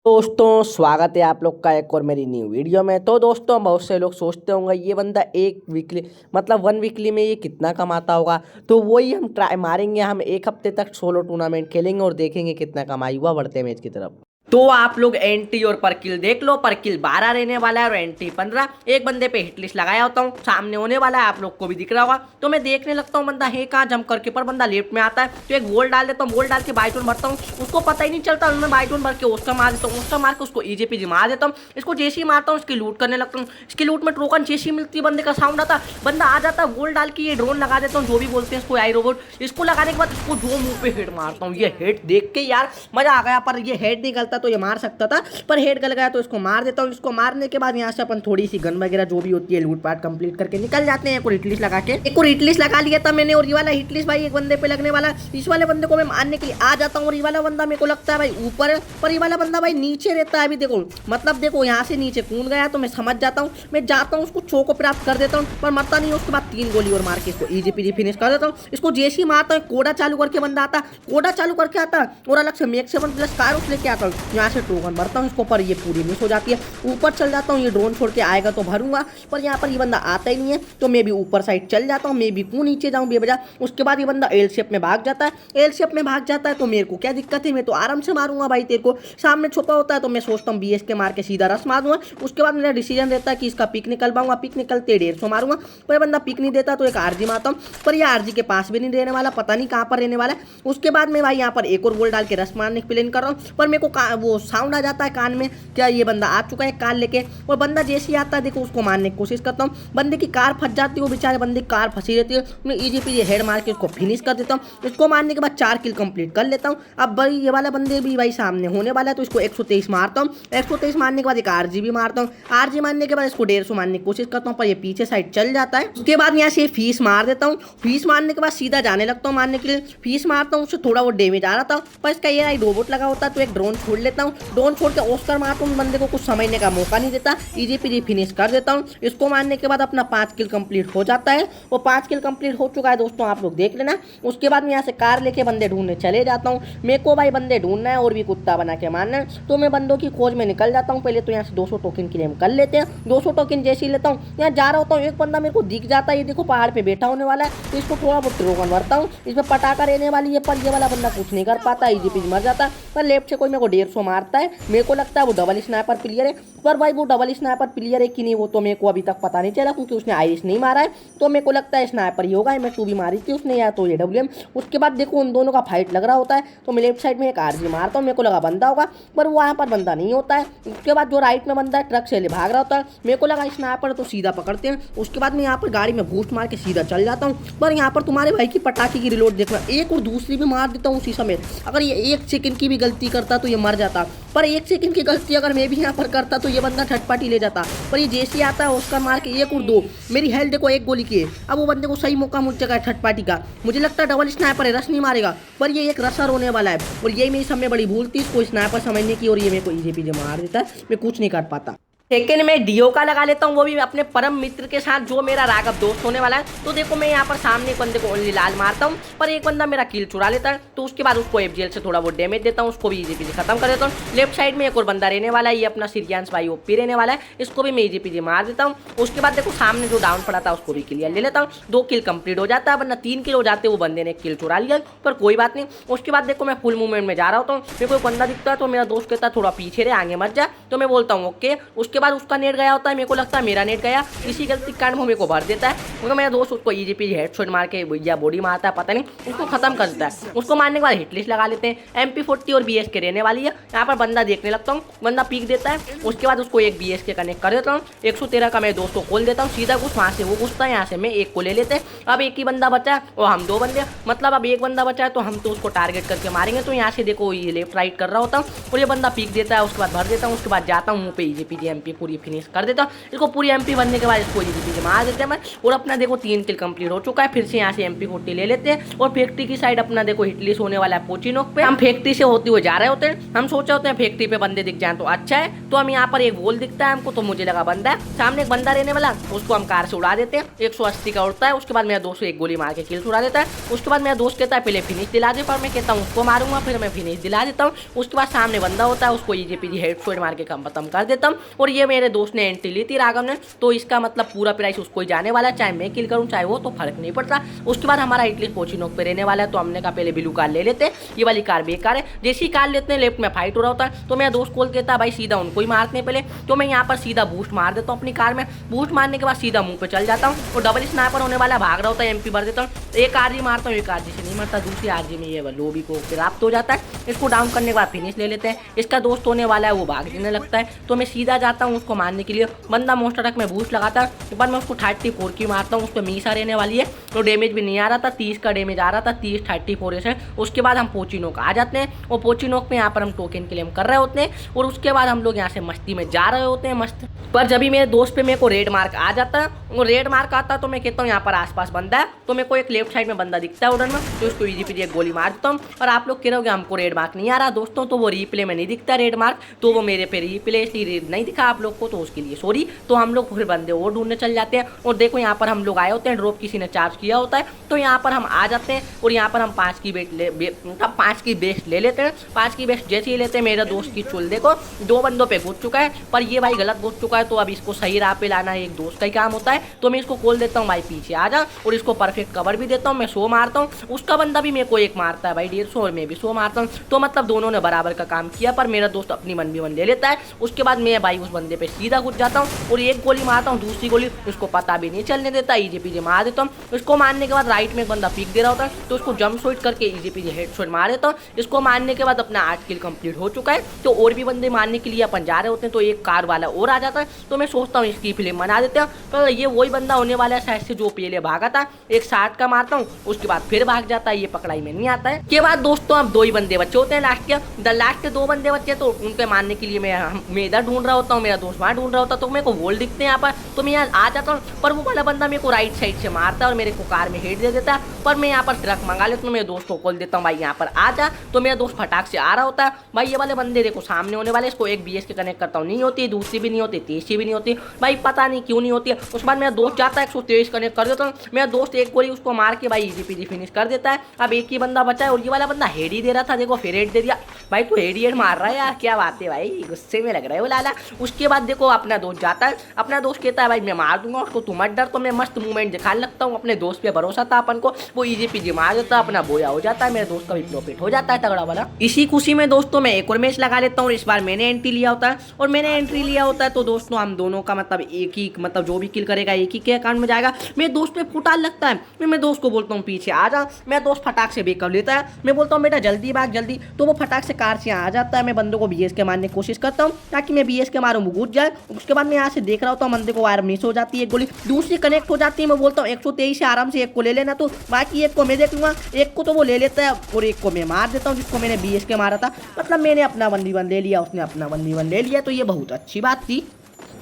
दोस्तों स्वागत है आप लोग का एक और मेरी न्यू वीडियो में। तो दोस्तों बहुत से लोग सोचते होंगे ये बंदा एक वीकली मतलब वन वीकली में ये कितना कमाता होगा। तो वही हम ट्राई मारेंगे। हम एक हफ्ते तक सोलो टूर्नामेंट खेलेंगे और देखेंगे कितना कमाई हुआ बढ़ते मैच की तरफ। तो आप लोग एंट्री और पर किल देख लो। पर किल 12 रहने वाला है और एंट्री 15। एक बंदे पे हिट लिस्ट लगाया होता हूँ, सामने होने वाला है, आप लोग को भी दिख रहा होगा। तो मैं देखने लगता हूँ बंदा है कहाँ, जंप करके पर बंदा लेफ्ट में आता है तो एक वोल डाल देता हूँ। वोल डाल के बाइटोन भरता हूँ, उसको पता ही नहीं चलता। मैं बाइटोन भर के उसका मार देता हूँ, उसका मार के उसको ईजी पीजी मार देता हूँ। इसको जैसे ही मारता हूँ इसकी लूट करने लगता हूँ। इसकी लूट में टोकन जैसी मिलती है, बंदे का साउंड आता, बंदा आ जाता है। वोल डाल के ये ड्रोन लगा देता हूँ, जो भी बोलते हैं इसको, आई रोबोट। इसको लगाने के बाद इसको जो मुंह पे हेड मारता हूँ। ये हेड देख के यार मजा आ गया। पर ये हेड नहीं गलता तो ये मार सकता था, पर हेड गल गया तो इसको मार देता हूँ। इसको मारने के बाद यहाँ से अपन थोड़ी सी गन वगैरह जो भी होती है लूट पाट कंप्लीट करके निकल जाते हैं। एक और हिट लिस्ट लगा के, एक और हिट लिस्ट लगा लिया था मैंने। और ये वाला हिट लिस्ट भाई एक बंदे पे लगने वाला, इस वाले बंदे को मैं मारने के लिए आ जाता हूँ। और ये वाला बंदा मेरे को लगता है भाई ऊपर, पर ये वाला बंदा भाई नीचे रहता है। अभी देखो मतलब देखो यहाँ से नीचे कूद गया तो मैं समझ जाता हूँ। मैं जाता हूँ उसको छो को प्राप्त कर देता हूँ, पर मरता नहीं। उसके बाद 3 गोली और मार के इसको ईजी पीजी फिनिश कर देता हूँ। इसको जैसे ही मारता हूँ कोडा चालू करके बंदा आता, कोडा चालू करके आता और अलग से मैक्स 7 प्लस कार लेके आता हूँ। यहाँ से टोकन भरता हूँ इसको, पर ये पूरी मिस हो जाती है। ऊपर चल जाता हूँ, ये ड्रोन छोड़ के आएगा तो भरूंगा, पर यहाँ पर ये बंदा आता ही नहीं है। तो मैं भी ऊपर साइड चल जाता हूँ, मैं भी क्यों नीचे जाऊँ बेवजह। उसके बाद ये बंदा एल शेप में भाग जाता है। एल शेप में भाग जाता है तो मेरे को क्या दिक्कत है, मैं तो आराम से मारूंगा भाई। तेरे को सामने छुपा होता है तो मैं सोचता हूँ BS के मार के सीधा रस मारूंगा। उसके बाद मेरा डिसीजन रहता है कि इसका पिक निकल पाऊंगा, पिक निकलते 150 मारूंगा। पर बंदा पिक नहीं देता तो एक RG मारता हूँ, पर यह RG के पास भी नहीं रहने वाला, पता नहीं कहाँ पर रहने वाला है। उसके बाद मैं भाई यहाँ पर एक और गोल डाल के रस मारने की प्लान कर रहा हूँ, पर मेरे को वो साउंड आ जाता है कान में, क्या ये बंदा आ चुका है कार लेके। और बंदा जैसे ही आता है देखो उसको मारने की कोशिश करता हूँ। बंदे की कार फंस जाती है, वो बेचारे बंदे की कार फंसी रहती है। मैं ईजी पीजी हेड मार के उसको फिनिश कर देता हूँ। इसको मारने के बाद 4 किल कंप्लीट कर लेता हूँ। अब भाई ये वाला बंदे भी भाई सामने होने वाला है तो इसको 123 मारता हूँ। 123 मारने के बाद एक RG भी मारता हूँ। RG मारने के बाद इसको 150 मारने की कोशिश करता हूँ, पर ये पीछे साइड चल जाता है। उसके बाद यहाँ से फीस मार देता हूँ। फीस मारने के बाद सीधा जाने लगता हूँ मारने के लिए। फीस मारता हूँ, उससे थोड़ा वो डैमेज आ रहा था, पर इसका ये रोबोट लगा होता है तो एक ड्रोन छोड़ लेता हूँ। ड्रोन छोड़ के ऑस्कर मारता हूँ, बंदे को कुछ समझने का मौका नहीं देता, ईजी पीजी फिनिश कर देता हूँ। इसको मारने के बाद अपना 5 किल कंप्लीट हो जाता है। वो 5 किल कंप्लीट हो चुका है दोस्तों, आप लोग देख लेना। उसके बाद मैं यहाँ से कार लेके बंदे ढूंढने चले जाता हूँ। मेरे को भाई बंदे ढूंढना है और भी कुत्ता बना के मारना है, तो मैं बंदों की खोज में निकल जाता हूँ। पहले तो यहाँ से 200 टोकन क्लेम कर लेते हैं। 200 टोकन जैसे ही लेता हूँ, यहाँ जा रहा होता हूँ, एक बंदा मेरे को दिख जाता है। ये देखो पहाड़ पे बैठा होने वाला है, तो इसको थोड़ा बहुत टोकन भरता हूँ। इसमें पटाखा रहने वाली है, पर ये वाला बंदा कुछ नहीं कर पाता, ईजी पीजी मर जाता है। पर लेफ्ट से कोई मेरे को 150 मारता है। मेरे को लगता है वो डबल स्नाइपर प्लेयर है, पर भाई वो डबल स्नाइपर प्लेयर है कि नहीं वो तो मेरे को अभी तक पता नहीं चला, क्योंकि उसने आइरिश नहीं मारा है। तो मेरे को लगता है स्नाइपर ही होगा। मैं 2 भी मारी थी उसने, या तो ये WM। उसके बाद देखो उन दोनों का फाइट लग रहा होता है, तो मैं लेफ्ट साइड में एक RG मारता हूँ। मेरे को लगा बंदा होगा, पर वो वहाँ पर बंदा नहीं होता है। उसके बाद जो राइट में बंदा है ट्रक से भाग रहा होता है, मेरे को लगा स्नाइपर तो सीधा पकड़ते हैं। उसके बाद मैं यहाँ पर गाड़ी में बूस्ट मार के सीधा चल जाता हूँ। पर यहाँ पर तुम्हारे भाई की पटाखे की रिलोड देखना, एक और दूसरी भी मार देता हूँ उसी समय। अगर ये 1 सेकंड की भी गलती करता तो ये मर जाता, पर 1 सेकंड की गलती अगर मैं भी यहाँ पर करता तो ये बंदा छटपटी ले जाता। पर ये जैसे ही आता है उसका मार के 1 और 2, मेरी हेल्थ देखो 1 गोली की है। अब वो बंदे को सही मौका मुझ जगह है छटपाटी का। मुझे लगता है डबल स्नाइपर है, रश नहीं मारेगा, पर ये एक रसर होने वाला है। और यही मेरी समय बड़ी भूल थी इसको स्नाइपर समझने की, और ये मेरे को ईजी पीजी मार देता है, मैं कुछ नहीं कर पाता। सेकेंड में डीओ का लगा लेता हूँ, वो भी अपने परम मित्र के साथ जो मेरा राघव दोस्त होने वाला है। तो देखो मैं यहाँ पर सामने एक बंदे को ओनली लाल मारता हूँ, पर एक बंदा मेरा किल चुरा लेता है। तो उसके बाद उसको FGL से थोड़ा बहुत डैमेज देता हूँ, उसको भी ईजी पीजी खत्म कर देता हूँ। लेफ्ट साइड में एक और बंदा रहने वाला है, ये अपना सीरियंस भाई OP रहने वाला है, इसको भी मैं ईजी पीजी मार देता हूँ। उसके बाद देखो सामने जो डाउन पड़ा था उसको भी क्लियर ले लेता हूँ। 2 किल कंप्लीट हो जाता है, वरना 3 किल हो जाते, वो बंदे ने किल चुरा लिया, पर कोई बात नहीं। उसके बाद देखो मैं फुल मूवमेंट में जा रहा होता हूँ। मेरे को बंदा दिखता है तो मेरा दोस्त कहता है थोड़ा पीछे रहे, आगे मत जा, तो मैं बोलता हूँ ओके। उसके बाद उसका नेट गया होता है, मेरे को लगता है मेरा नेट गया, इसी गलती के कारण वो मेरे को भर देता है। क्योंकि मेरा दोस्त उसको ईजी पीजी हेडशॉट मार के या बॉडी मारता है, पता नहीं, उसको खत्म कर देता है। उसको मारने के बाद हिट लिस्ट लगा लेते हैं। MP40 और BS के रहने वाली है। यहाँ पर बंदा देखने लगता हूँ, बंदा पीक देता है। उसके बाद उसको एक BS के कनेक्ट कर देता हूँ। 113 का मैं दोस्त को खोल देता हूँ, सीधा कुछ वहाँ से वो घुसता है, यहाँ से मैं एक को ले लेते हैं। अब एक ही बंदा बचा है और हम 2 बंदे, मतलब अब एक बंदा बचा है तो हम तो उसको टारगेट करके मारेंगे। तो यहाँ से देखो ये लेफ्ट राइट कर रहा होता हूँ और ये बंदा पीक देता है, उसके बाद भर देता हूँ। उसके बाद जाता हूँ मुँह पे ईजी पीजी एमपी पूरी फिनिश कर देता हूँ। इसको पूरी एमपी बनने के बाद इसको ईजी मार देते हैं और अपना देखो 3 किल कंप्लीट हो चुका है। फिर से यहाँ से MP40 ले लेते हैं और फैक्ट्री की साइड अपना देखो हिटलिस्ट होने वाला है पोचिनोक पे। हम फैक्ट्री से होते हुए जा रहे होते हैं, हम सोचे होते हैं फैक्ट्री पे बंदे दिख जाए तो अच्छा है। तो हम यहाँ पर एक वॉल दिखता है हमको, तो मुझे लगा बंदा है सामने, एक बंदा रहने वाला, उसको हम कार से उड़ा देते हैं। 180 का उड़ता है, उसके बाद मेरा दोस्त एक गोली मार के किल उड़ा देता है। उसके बाद मेरा दोस्त कहता है पहले फिनिश दिला दे, पर मैं कहता हूँ उसको मारूंगा, फिर मैं फिनिश दिला देता हूँ। उसके बाद सामने बंदा होता है, उसको ईजी हेडशॉट मार के खत्म कर देता हूँ। और ये मेरे दोस्त ने एंट्री ली थी राघव ने, तो इसका मतलब पूरा प्राइस उसको ही जाने वाला है, चाहे मैं किल करूँ चाहे वो, तो फर्क नहीं पड़ता। उसके बाद हमारा हिटलिस्ट पोचिनोक पे रहने वाला है, तो हमने कहा पहले ब्लू कार ले लेते हैं, ये वाली कार बेकार है। जैसी कार लेते हैं लेफ्ट में फाइट हो रहा होता है, तो मेरा दोस्त कॉल कहता है भाई सीधा उनको ही मारते हैं पहले। तो मैं यहाँ पर सीधा बूस्ट मार देता हूँ अपनी कार में, बूस्ट मारने के बाद सीधा मुंह पे चल जाता हूँ और डबल स्नाइपर होने वाला भाग रहा होता है, MP भर देता हूँ। एक आरजी मारता हूँ, एक आरजी से नहीं मरता, दूसरी आरजी में ये लोबी को प्राप्त हो जाता है। इसको डाउन करने के बाद फिनिश ले लेते हैं। इसका दोस्त होने वाला है वो भागने लगता है, तो मैं सीधा जाता हूँ उसको मारने के लिए। बंदा मोस्टर ट्रक में बूस्ट लगाता है, एक बार मैं उसको 34 की मारता हूँ, उस पर मीसा रहने वाली है, तो डैमेज भी नहीं आ रहा था, 30 का डैमेज आ रहा था, 30 34 से। उसके बाद हम पोचिनोक आ जाते हैं और पोचिनोक में यहाँ पर हम टोकन क्लेम कर रहे होते हैं और उसके बाद हम लोग यहाँ से मस्ती में जा रहे होते हैं मस्त। पर जब भी मेरे दोस्त पे मेरे को रेड मार्क आ जाता है, वो रेड मार्क आता है तो मैं कहता हूँ यहाँ पर आसपास बंदा है, तो मेरे को एक लेफ्ट साइड में बंदा दिखता है उधर में, तो उसको ईजी एक गोली मार देता हूँ। और आप लोग कह रहे हो हमको रेड मार्क नहीं आ रहा दोस्तों, तो वो रीप्ले में नहीं दिखता रेड मार्क, तो वो मेरे पे रीप्ले इसलिए रेड नहीं दिखा आप लोग को, तो उसके लिए सॉरी। तो हम लोग फिर बंदे और ढूंढने चल जाते हैं और देखो यहाँ पर हम लोग आए होते हैं, ड्रॉप किसी ने चार्ज किया होता है, तो यहाँ पर हम आ जाते हैं और यहाँ पर हम 5 की बेस्ट ले लेते हैं। 5 की बेस्ट जैसे ही लेते हैं, मेरा दोस्त की चुल देखो 2 बंदों पे घुस चुका है, पर ये भाई गलत घुस चुका है, तो अब इसको सही राह पे लाना एक दोस्त का ही काम होता है। तो मैं इसको खोल देता हूँ भाई पीछे आ जा, और इसको परफेक्ट कवर भी देता हूँ, मैं 100 मारता हूँ, उसका बंदा भी मेरे को एक मारता है भाई 150 और मैं भी 100 मारता हूँ, तो मतलब दोनों ने बराबर का काम किया। पर मेरा दोस्त अपनी 1v1 ले लेता है। उसके बाद मैं भाई उस बंदे पे सीधा घुस जाता हूँ और एक गोली मारता हूँ, दूसरी गोली उसको पता भी नहीं चलने देता, ईजी मार देता हूँ। उसको मारने के बाद राइट में एक बंदा पीक दे रहा होता है, तो उसको जंप शॉट करके ईजी हेडशॉट मार देता हूँ। इसको मारने के बाद अपना 8 किल कंप्लीट हो चुका है। तो और भी बंदे मारने के लिए अपन जा रहे होते हैं, तो एक कार वाला और आ जाता है, तो मैं सोचता हूँ इसकी फिल्म बना देते हैं। तो ये वही बंदा होने वाला है शायद से जो पहले भागा था, एक 60 का मारता हूँ, उसके बाद फिर भाग जाता है, ये पकड़ाई में नहीं आता है। के बाद दोस्तों अब 2 ही बंदे बच्चे होते हैं लास्ट के, लास्ट के 2 बंदे बच्चे, तो उनके मारने के लिए मैं इधर ढूंढ रहा होता हूँ, मेरा दोस्त वहाँ ढूंढ रहा होता है, तो मेरे को वोल दिखते हैं यहाँ पर, तो मैं यहाँ आ जाता हूँ, पर वो वाला बंदा मेरे को राइट साइड से मारता है और मेरे को कार में हेड दे देता है। पर मैं यहाँ पर ट्रक मंगा लेता हूँ, मेरे दोस्त को खोल देता हूँ भाई यहाँ पर आ जा, तो मेरा दोस्त फटाक से आ रहा होता है। भाई ये वाले बंदे देखो सामने होने वाले, इसको एक BS के कनेक्ट करता हूँ, नहीं होती, दूसरी भी नहीं होती, तीसरी भी नहीं होती, भाई पता नहीं क्यों नहीं होती है। उसके बाद मेरा दोस्त जाता है 123 कनेक्ट कर देता हूँ, मेरा दोस्त एक गोली उसको मार के भाई ईजी फिनिश कर देता है। अब एक ही बंदा बचा है और ये वाला बंदा हेड ही दे रहा था, देखो फिर हेड दे दिया। भाई तू हेड मार रहा है यार, क्या बात है भाई, गुस्से में लग रहा है वो लाला। उसके बाद देखो अपना दोस्त जाता है, अपना दोस्त कहता है भाई मैं मार दूंगा उसको, तू मत डर, तो मैं मस्त मूवमेंट दिखा लगता हूँ, अपने दोस्त पे भरोसा था अपन को, वो ईजी मार देता है, अपना बोया हो जाता है, मेरे दोस्त का भी प्रॉफिट हो जाता है तगड़ा वाला। इसी खुशी में दोस्तों मैं एक और मैच लगा लेता हूँ, इस बार मैंने एंट्री लिया होता है, और मैंने एंट्री लिया होता है तो दोस्तों हम दोनों का मतलब एक ही, मतलब जो भी किल करेगा एक ही के अकाउंट में जाएगा। मेरे दोस्त पे फुटाल लगता है, मैं मेरे दोस्त को बोलता हूँ पीछे आ जा, मेरा दोस्त फटाक से बेक कर लेता है, मैं बोलता हूँ बेटा जल्दी भाग जल्दी, तो वो फटाक से कार से आ जाता है। मैं बंदों को BS के मारने की कोशिश करता हूँ ताकि मैं BS के मारूँ वो घुस जाए। उसके बाद मैं यहाँ से देख रहा होता हूँ, बंदे को वायर मिस हो जाती है, एक गोली दूसरी कनेक्ट हो जाती है, मैं बोलता हूँ 123 से आराम से एक को ले लेना, तो बाकी एक को मैं देख लूँगा। एक को तो वो ले लेता है और एक को मैं मार देता हूँ, जिसको मैंने BS के मारा था, मतलब मैंने अपना 1v1 ले लिया, उसने अपना 1v1 ले लिया, तो ये बहुत अच्छी बात थी।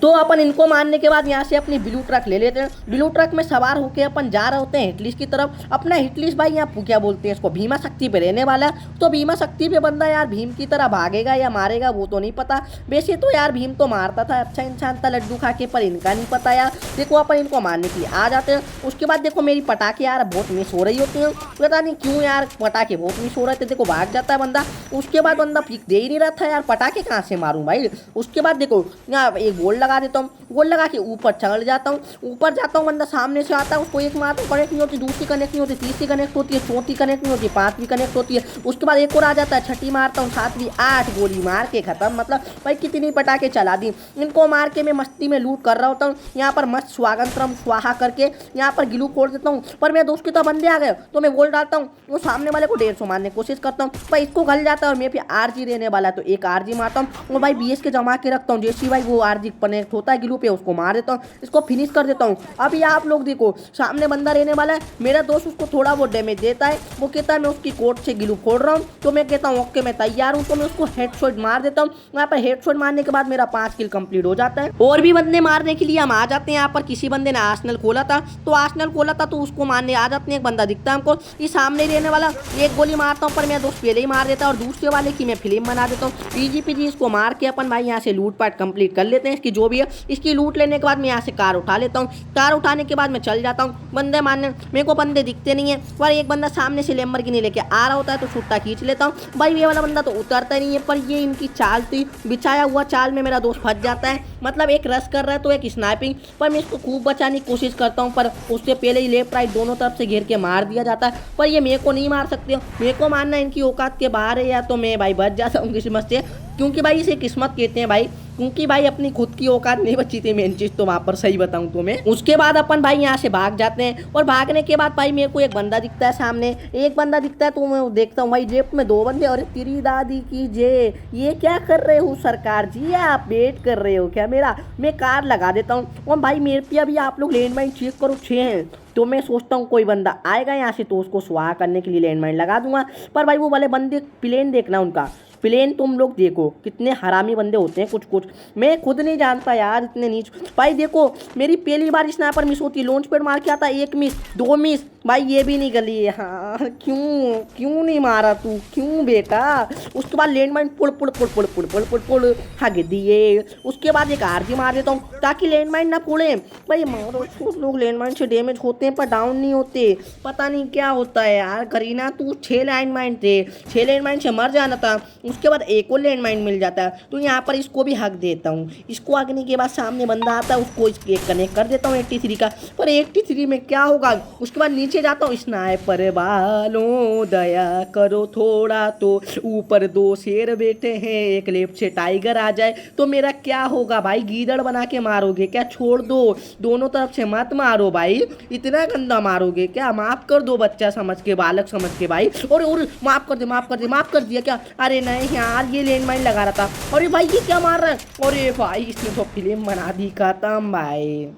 तो अपन इनको मारने के बाद यहाँ से अपनी ब्लू ट्रक ले लेते हैं। ब्लू ट्रक में सवार होकर अपन जा रहे होते हैं हिटलिस्ट की तरफ। अपना हिटलिस्ट भाई यहाँ क्या बोलते हैं इसको, भीमा शक्ति पे रहने वाला, तो भीमा शक्ति पे बंदा यार भीम की तरह भागेगा या मारेगा वो तो नहीं पता। वैसे तो यार भीम तो मारता था, अच्छा इंसान था लड्डू खा के, पर इनका नहीं पता यार। देखो अपन इनको मारने के लिए आ जाते हैं। उसके बाद देखो मेरी पटाखे यार बहुत मिस हो रही होती हैं, पता नहीं क्यों यार पटाखे बहुत मिस हो रहे थे। देखो भाग जाता है बंदा, उसके बाद बंदा पिक दे ही नहीं रहा था यार, पटाखे कहाँ से मारूं भाई। उसके बाद देखो यहाँ एक गोल लगा देता हूँ, गोल लगा के ऊपर चढ़ जाता हूँ, ऊपर जाता हूँ, बंदा सामने से आता है, उसको एक मारता हूँ, कनेक्ट नहीं होती, दूसरी कनेक्ट नहीं होती, तीसरी कनेक्ट होती है, चौथी कनेक्ट नहीं होती, पांचवी कनेक्ट होती है। उसके बाद एक और आ जाता है, छठी मारता हूँ, सातवीं, 8 गोली मार के खत्म। मतलब भाई कितनी पटाखे चला दी। इनको मार के मैं मस्ती में लूट कर रहा होता हूँ, यहाँ पर मस्त स्वागतम स्वाहा करके यहाँ पर गिलू खोल देता हूँ। पर मेरे दोस्त के तो बंदे आ गए, तो मैं गोल डालता हूँ, वो सामने वाले को 150 मारने की कोशिश करता हूँ, पर इसको गल जाता है और मेरे पे RG रहने वाला है, तो एक RG मारता हूँ और भाई BS के जमा के रखता हूँ। जैसे भाई वो RG कनेक्ट होता है ग्लू पे, उसको मार देता हूँ, इसको फिनिश कर देता हूँ। अभी आप लोग देखो सामने बंदा रहने वाला है, मेरा दोस्त उसको थोड़ा बहुत डैमेज देता है, वो कहता है मैं उसकी कोट से ग्लू फोड़ रहा हूँ, तो मैं कहता हूँ ओके मैं तैयार हूँ, तो मैं उसको हेडशॉट मार देता हूँ। यहाँ पर हेडशॉट मारने के बाद मेरा 5 किल कंप्लीट हो जाता है। और भी बंदे मारने के लिए हम आ जाते हैं। यहाँ पर किसी बंदे ने आर्सेनल खोला था, तो उसको मारने आ जाते हैं। एक बंदा दिखता है हमको, ये सामने रहने वाला, एक गोली मारता हूँ पर मेरा दोस्त पहले ही मार देता है, और दूसरे वाले की मैं फिल्म बना देता हूँ। इजी पीजी इसको मार के अपन भाई यहाँ से लूट पाट कंप्लीट कर लेते हैं। इसकी जो भी है इसकी लूट लेने के बाद मैं यहाँ से कार उठा लेता हूँ। कार उठाने के बाद मैं चल जाता हूँ बंदे मारने। मेरे को बंदे दिखते नहीं है, पर एक बंदा सामने से लैम्बोर्गिनी लेके आ रहा होता है, तो छुट्टा खींच लेता हूँ। भाई ये वाला बंदा तो उतरता नहीं है, पर ये इनकी चाल थी, बिछाया हुआ चाल में मेरा दोस्त फंस जाता है। मतलब एक रश कर रहा है तो एक स्नाइपिंग, पर मैं इसको खूब बचाने की कोशिश करता हूँ, पर उससे पहले ही लेफ्ट राइट दोनों तरफ से घेर के मार दिया जाता है। पर ये मेरे को नहीं मार सकते, मेरे को मारना इनकी औकात के बाहर है, या तो मैं भाई बच जाता हूँ किस्मत से, क्योंकि भाई इसे किस्मत कहते हैं भाई, क्योंकि भाई अपनी खुद की औकात नहीं बची थी मेन चीज़ तो वहाँ पर, सही बताऊँ तो मैं। उसके बाद अपन भाई यहाँ से भाग जाते हैं, और भागने के बाद भाई मेरे को एक बंदा दिखता है सामने, एक बंदा दिखता है, तो मैं देखता हूँ भाई जेब में 2 बंदे, और तेरी दादी की जे, ये क्या कर रहे हो सरकार जी, आप वेट कर रहे हो क्या मेरा? मैं कार लगा देता हूँ, और भाई मेरे पे अभी आप लोग लैंडमाइन चेक करो 6 हैं, तो मैं सोचता हूँ कोई बंदा आएगा यहाँ से तो उसको स्वाहा करने के लिए लैंडमाइन लगा दूंगा। पर भाई वो वाले बंदे प्लेन देखना, उनका प्लेन तुम लोग देखो कितने हरामी बंदे होते हैं, कुछ कुछ मैं खुद नहीं जानता यार, इतने नीच। भाई देखो मेरी पहली बार स्नाइपर मिस होती है, लॉन्च पैड मार के आता, 1 मिस 2 मिस, भाई ये भी नहीं गली है। हाँ क्यों नहीं मारा तू, क्यों बेटा? उसके बाद लैंडमाइन पुड़ पुड़ पुड़ पुड़ पुड़ पुड़ पुड़ पुड़ हग दिए। उसके बाद एक आरजी मार देता हूँ ताकि लैंडमाइन ना फोड़े। भाई मारो, कुछ लोग लैंडमाइन से डैमेज होते हैं पर डाउन नहीं होते, पता नहीं क्या होता है यार। करीना तू 6 लैंडमाइन थे, 6 लैंडमाइन से मर जाना था, उसके बाद एक और लैंडमाइन मिल जाता है। तो यहाँ पर इसको भी हक देता हूँ। इसको हकने के बाद सामने बंदा आता है, उसको एक कनेक्ट कर देता हूँ 83 का। पर 83 में क्या होगा, उसके बाद नीचे जाता हूँ, स्नाइपर वालों दया करो थोड़ा, तो ऊपर 2 शेर बैठे हैं, एक लेफ्ट से टाइगर आ जाए तो मेरा क्या होगा भाई? गीदड़ बना के मारोगे क्या? छोड़ दो, दोनों तरफ से मत मारो भाई, इतना गंदा मारोगे क्या? माफ कर दो बच्चा समझ के, बालक समझ के भाई। और माफ कर दिया क्या? अरे नहीं यार, ये लैंडमाइन लगा रहा था। अरे भाई ये क्या मार रहा है? अरे भाई इसने तो फिल्म बना दी, खत्म भाई।